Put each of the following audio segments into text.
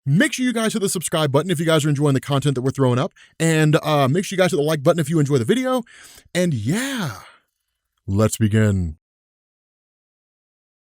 Make sure you guys hit the subscribe button if you guys are enjoying the content that we're throwing up. And make sure you guys hit the like button if you enjoy the video. And yeah, let's begin.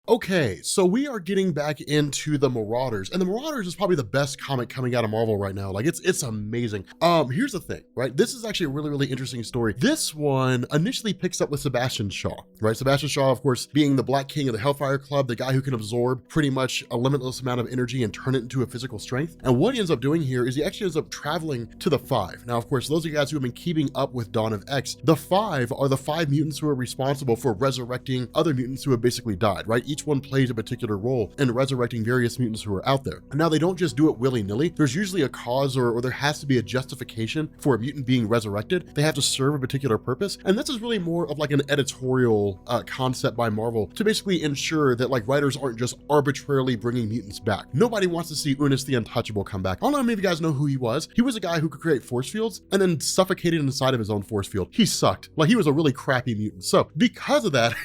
Okay, so we are getting back into the Marauders, and the Marauders is probably the best comic coming out of Marvel right now. Like it's amazing. Here's the thing, right? This is actually a really interesting story. This one initially picks up with Sebastian Shaw, right? Sebastian Shaw, of course, being the Black King of the Hellfire Club, the guy who can absorb pretty much a limitless amount of energy and turn it into a physical strength. And what he ends up doing here is he actually ends up traveling to the Five. Now, of course, those of you guys who have been keeping up with Dawn of X, the Five are the 5 mutants who are responsible for resurrecting other mutants who have basically died, right? Each one plays a particular role in resurrecting various mutants who are out there. And now they don't just do it willy-nilly. There's usually a cause or there has to be a justification for a mutant being resurrected. They have to serve a particular purpose. And this is really more of like an editorial concept by Marvel to basically ensure that like writers aren't just arbitrarily bringing mutants back. Nobody wants to see Unis the Untouchable come back. I don't know if any of you guys know who he was. He was a guy who could create force fields and then suffocated inside of his own force field. He sucked. Like he was a really crappy mutant. So because of that,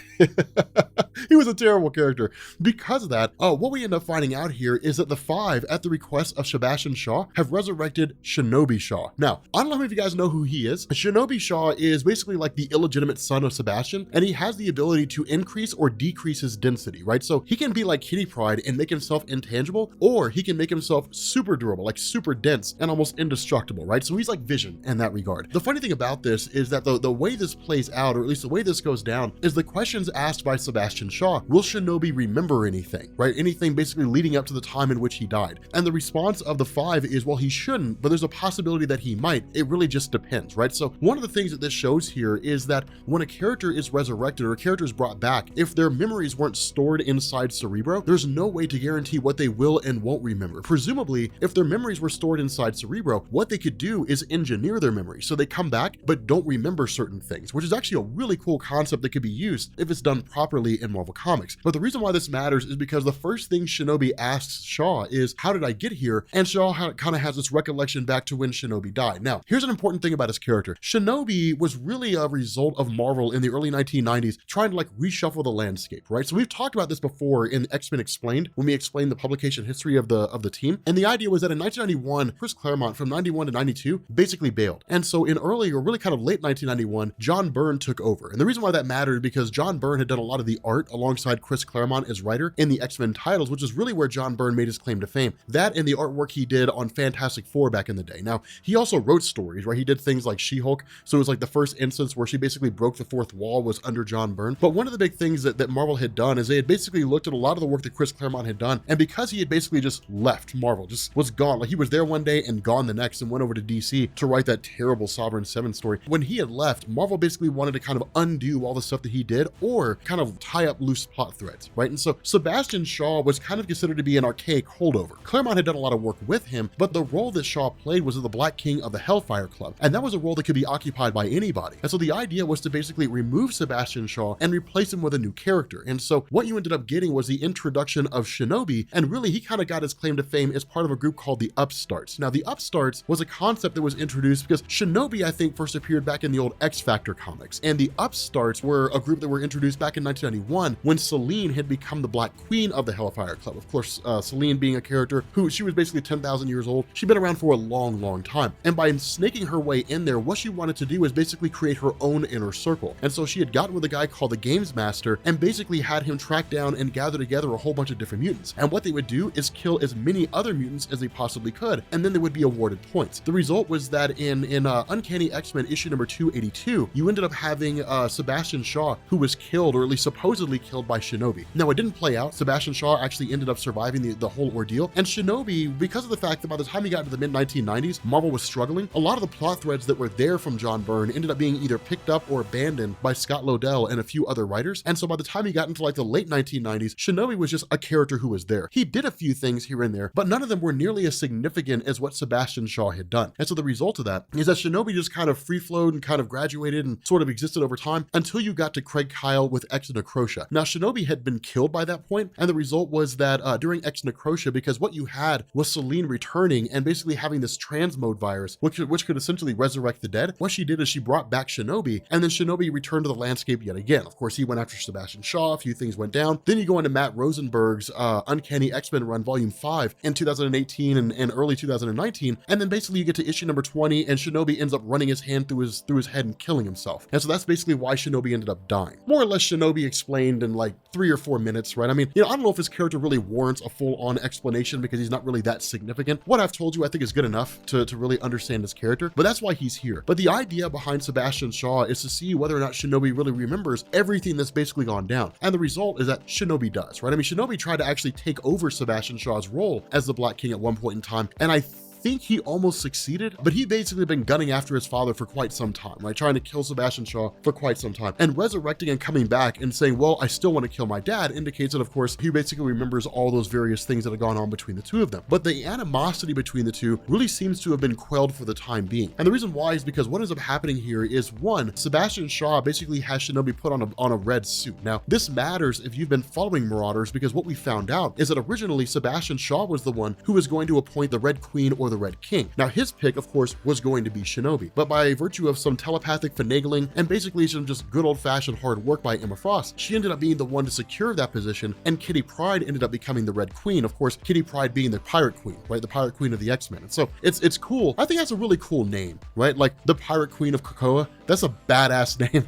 he was a terrible character. Because of that, what we end up finding out here is that the Five, at the request of Sebastian Shaw, have resurrected Shinobi Shaw. Now, I don't know if you guys know who he is. Shinobi Shaw is basically like the illegitimate son of Sebastian, and he has the ability to increase or decrease his density, right? So he can be like Kitty Pryde and make himself intangible, or he can make himself super durable, like super dense and almost indestructible, right? So he's like Vision in that regard. The funny thing about this is that the way this plays out, or at least the way this goes down, is the questions asked by Sebastian Shaw: will Shinobi remember anything, right? Anything basically leading up to the time in which he died. And the response of the Five is, well, he shouldn't, but there's a possibility that he might. It really just depends, right? So one of the things that this shows here is that when a character is resurrected or a character is brought back, if their memories weren't stored inside Cerebro, there's no way to guarantee what they will and won't remember. Presumably, if their memories were stored inside Cerebro, what they could do is engineer their memories. So they come back, but don't remember certain things, which is actually a really cool concept that could be used if it's done properly in Marvel Comics. But the reason why this matters is because the first thing Shinobi asks Shaw is, how did I get here? And Shaw kind of has this recollection back to when Shinobi died. Now, here's an important thing about his character. Shinobi was really a result of Marvel in the early 1990s trying to like reshuffle the landscape, right? So we've talked about this before in X-Men Explained when we explained the publication history of the team. And the idea was that in 1991, Chris Claremont from 91 to 92 basically bailed. And so in early or really kind of late 1991, John Byrne took over. And the reason why that mattered because John Byrne had done a lot of the art alongside Chris Claremont as writer in the X-Men titles, which is really where John Byrne made his claim to fame. That and the artwork he did on Fantastic Four back in the day. Now, he also wrote stories, right? He did things like She-Hulk. So it was like the first instance where she basically broke the fourth wall was under John Byrne. But one of the big things that Marvel had done is they had basically looked at a lot of the work that Chris Claremont had done. And because he had basically just left Marvel, just was gone, like he was there one day and gone the next and went over to DC to write that terrible Sovereign 7 story. When he had left, Marvel basically wanted to kind of undo all the stuff that he did or kind of tie up loose plot threads, right? And so Sebastian Shaw was kind of considered to be an archaic holdover. Claremont had done a lot of work with him, but the role that Shaw played was the Black King of the Hellfire Club. And that was a role that could be occupied by anybody. And so the idea was to basically remove Sebastian Shaw and replace him with a new character. And so what you ended up getting was the introduction of Shinobi. And really, he kind of got his claim to fame as part of a group called the Upstarts. Now, the Upstarts was a concept that was introduced because Shinobi, I think, first appeared back in the old X-Factor comics. And the Upstarts were a group that were introduced back in 1991 when Selene had become the Black Queen of the Hellfire Club. Of course, Selene being a character who she was basically 10,000 years old. She'd been around for a long time. And by snaking her way in there, what she wanted to do was basically create her own inner circle. And so she had gotten with a guy called the Games Master and basically had him track down and gather together a whole bunch of different mutants. And what they would do is kill as many other mutants as they possibly could, and then they would be awarded points. The result was that in Uncanny X-Men issue number 282, you ended up having Sebastian Shaw, who was killed, or at least supposedly killed by Shinobi. Now, it didn't play out. Sebastian Shaw actually ended up surviving the whole ordeal. And Shinobi, because of the fact that by the time he got into the mid-1990s, Marvel was struggling, a lot of the plot threads that were there from John Byrne ended up being either picked up or abandoned by Scott Lobdell and a few other writers. And so by the time he got into like the late 1990s, Shinobi was just a character who was there. He did a few things here and there, but none of them were nearly as significant as what Sebastian Shaw had done. And so the result of that is that Shinobi just kind of free flowed and kind of graduated and sort of existed over time until you got to Craig Kyle with X and Acrocia. Necrotia. Now, Shinobi had been killed by that point, and the result was that during Ex Necrotia, because what you had was Selene returning and basically having this transmode virus, which could essentially resurrect the dead, what she did is she brought back Shinobi, and then Shinobi returned to the landscape yet again. Of course, he went after Sebastian Shaw, a few things went down. Then you go into Matt Rosenberg's Uncanny X-Men run volume 5 in 2018 and early 2019, and then basically you get to issue number 20, and Shinobi ends up running his hand through his head and killing himself. And so that's basically why Shinobi ended up dying. More or less Shinobi explained in like 3 or 4 minutes, right? I mean, I don't know if his character really warrants a full-on explanation because he's not really that significant. What I've told you I think is good enough to really understand his character, but that's why he's here. But the idea behind Sebastian Shaw is to see whether or not Shinobi really remembers everything that's basically gone down. And the result is that Shinobi does, right? I mean, Shinobi tried to actually take over Sebastian Shaw's role as the Black King at one point in time, and I think he almost succeeded, but he basically been gunning after his father for quite some time, right? Trying to kill Sebastian Shaw for quite some time, and resurrecting and coming back and saying, well, I still want to kill my dad, indicates that, of course, he basically remembers all those various things that have gone on between the two of them. But the animosity between the two really seems to have been quelled for the time being. And the reason why is because what ends up happening here is, one, Sebastian Shaw basically has Shinobi put on a red suit. Now, this matters if you've been following Marauders, because what we found out is that originally Sebastian Shaw was the one who was going to appoint the Red Queen or the Red King. Now, his pick, of course, was going to be Shinobi, but by virtue of some telepathic finagling and basically some just good old-fashioned hard work by Emma Frost, she ended up being the one to secure that position, and Kitty Pryde ended up becoming the Red Queen. Of course, Kitty Pryde being the Pirate Queen, right? The Pirate Queen of the X-Men. And so it's cool. I think that's a really cool name, right? Like the Pirate Queen of Krakoa. That's a badass name.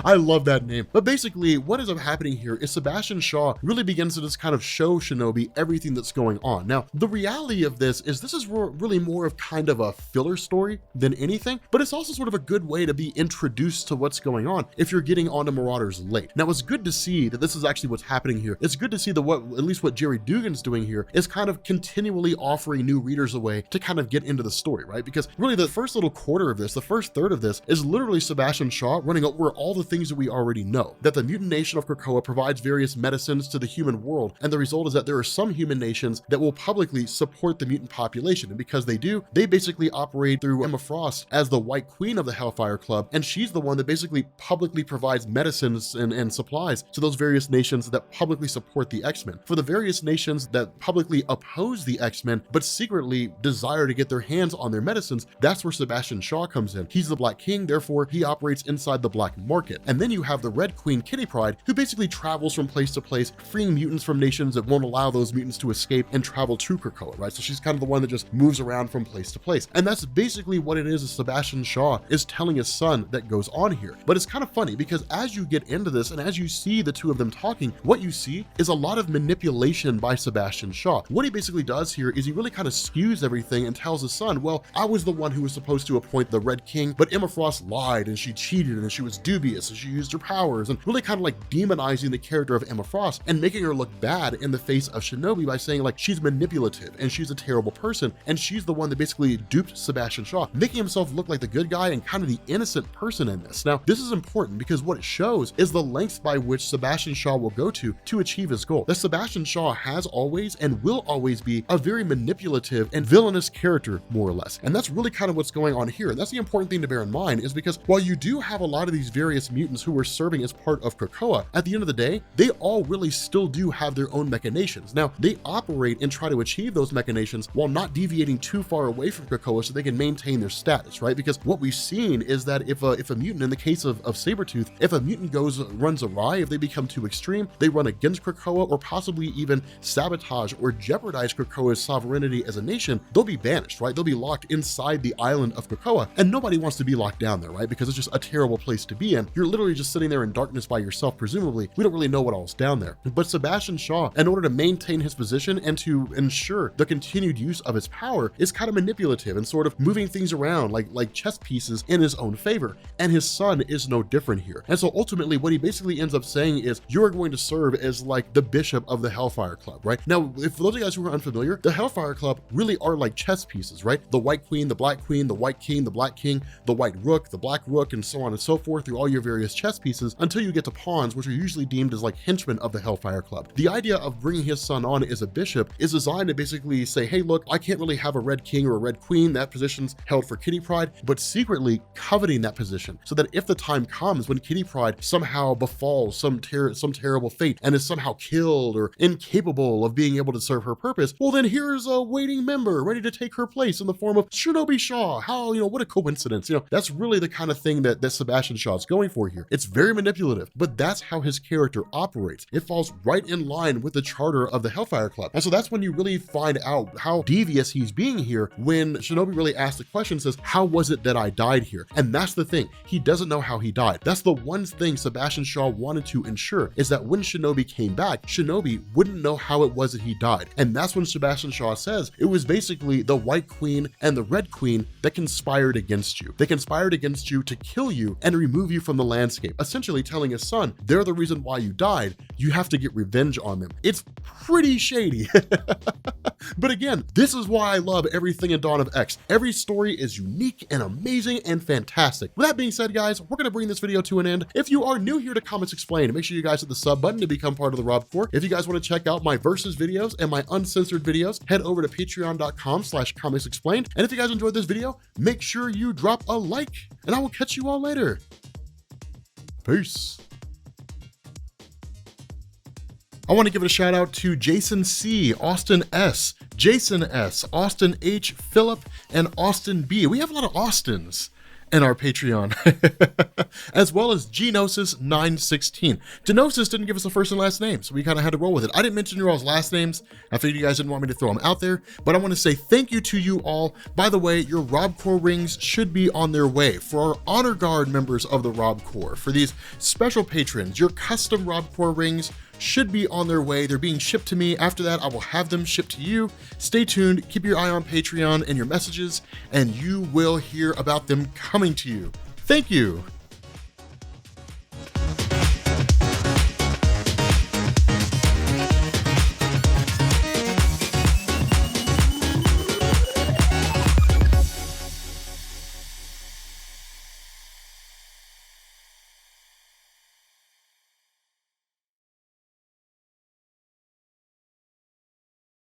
I love that name. But basically, what ends up happening here is Sebastian Shaw really begins to just kind of show Shinobi everything that's going on. Now, the reality of this is really more of kind of a filler story than anything, but it's also sort of a good way to be introduced to what's going on if you're getting onto Marauders late. Now, it's good to see that this is actually what's happening here. It's good to see that at least what Jerry Dugan's doing here is kind of continually offering new readers a way to kind of get into the story, right? Because really the first little quarter of this, the first third of this, is literally Sebastian Shaw running over all the things that we already know, that the mutant nation of Krakoa provides various medicines to the human world, and the result is that there are some human nations that will publicly support the mutant population, and because they do, they basically operate through Emma Frost as the White Queen of the Hellfire Club, and she's the one that basically publicly provides medicines and supplies to those various nations that publicly support the X-Men. For the various nations that publicly oppose the X-Men but secretly desire to get their hands on their medicines, that's where Sebastian Shaw comes in. He's the Black King, therefore he operates inside the black market. And then you have the Red Queen, Kitty Pryde, who basically travels from place to place, freeing mutants from nations that won't allow those mutants to escape and travel to Krakoa, right? So she's kind of the one that just moves around from place to place. And that's basically what it is Sebastian Shaw is telling his son that goes on here. But it's kind of funny because as you get into this and as you see the two of them talking, what you see is a lot of manipulation by Sebastian Shaw. What he basically does here is he really kind of skews everything and tells his son, well, I was the one who was supposed to appoint the Red King, but Emma Frost lied and she cheated and she was dubious and she used her powers, and really kind of like demonizing the character of Emma Frost and making her look bad in the face of Shinobi by saying like she's manipulative and she's a terrible person and she's the one that basically duped Sebastian Shaw, making himself look like the good guy and kind of the innocent person in this. Now, this is important because what it shows is the lengths by which Sebastian Shaw will go to achieve his goal. That Sebastian Shaw has always and will always be a very manipulative and villainous character, more or less. And that's really kind of what's going on here. And that's the important thing to bear in mind, is because while you do have a lot of these various mutants who are serving as part of Krakoa, at the end of the day, they all really still do have their own machinations. Now, they operate and try to achieve those machinations while not deviating too far away from Krakoa so they can maintain their status, right? Because what we've seen is that if a mutant, in the case of Sabretooth, if a mutant runs awry, if they become too extreme, they run against Krakoa or possibly even sabotage or jeopardize Krakoa's sovereignty as a nation, they'll be banished, right? They'll be locked inside the island of Krakoa, and nobody wants to be locked down there, right? Because it's just a terrible place to be in. You're literally just sitting there in darkness by yourself, presumably. We don't really know what all's down there. But Sebastian Shaw, in order to maintain his position and to ensure the continued use of his power, is kind of manipulative and sort of moving things around like chess pieces in his own favor. And his son is no different here. And so ultimately what he basically ends up saying is, you're going to serve as like the bishop of the Hellfire Club, right? Now, if for those of you guys who are unfamiliar, the Hellfire Club really are like chess pieces, right? The White Queen, the Black Queen, the White King, the Black King, the White Rook, the Black Rook, and so on and so forth through all your various chess pieces until you get to pawns, which are usually deemed as like henchmen of the Hellfire Club. The idea of bringing his son on as a bishop is designed to basically say, hey, look, I can't really have a red king or a red queen. That position's held for Kitty Pryde, but secretly coveting that position so that if the time comes when Kitty Pryde somehow befalls some terrible fate and is somehow killed or incapable of being able to serve her purpose, well, then here's a waiting member ready to take her place in the form of Shinobi Shaw. How, what a coincidence. That's really the kind of thing that Sebastian Shaw is going for here. It's very manipulative, but that's how his character operates. It falls right in line with the charter of the Hellfire Club. And so that's when you really find out how devious he's being here, when Shinobi really asks the question, says, how was it that I died here? And that's the thing. He doesn't know how he died. That's the one thing Sebastian Shaw wanted to ensure, is that when Shinobi came back, Shinobi wouldn't know how it was that he died. And that's when Sebastian Shaw says it was basically the White Queen and the Red Queen that conspired against you. They conspired against you to kill you and remove you from the landscape, essentially telling his son, they're the reason why you died. You have to get revenge on them. It's pretty shady. But again, this is why I love everything in Dawn of X. Every story is unique and amazing and fantastic. With that being said, guys, we're going to bring this video to an end. If you are new here to Comics Explained, make sure you guys hit the sub button to become part of the Rob Corps. If you guys want to check out my versus videos and my uncensored videos, head over to patreon.com/comicsexplained. And if you guys enjoyed this video, make sure you drop a like, and I will catch you all later. Peace. I want to give a shout out to Jason C, Austin S, Jason S, Austin H, Philip, and Austin B. We have a lot of Austins in our Patreon, as well as Genosis916. Genosis didn't give us a first and last name, so we kind of had to roll with it. I didn't mention your all's last names. I figured you guys didn't want me to throw them out there, but I want to say thank you to you all. By the way, your Rob Corps rings should be on their way. For our Honor Guard members of the Rob Corps, for these special patrons, your custom Rob Corps rings should be on their way. They're being shipped to me. After that, I will have them shipped to you. Stay tuned, keep your eye on Patreon and your messages, and you will hear about them coming to you. Thank you.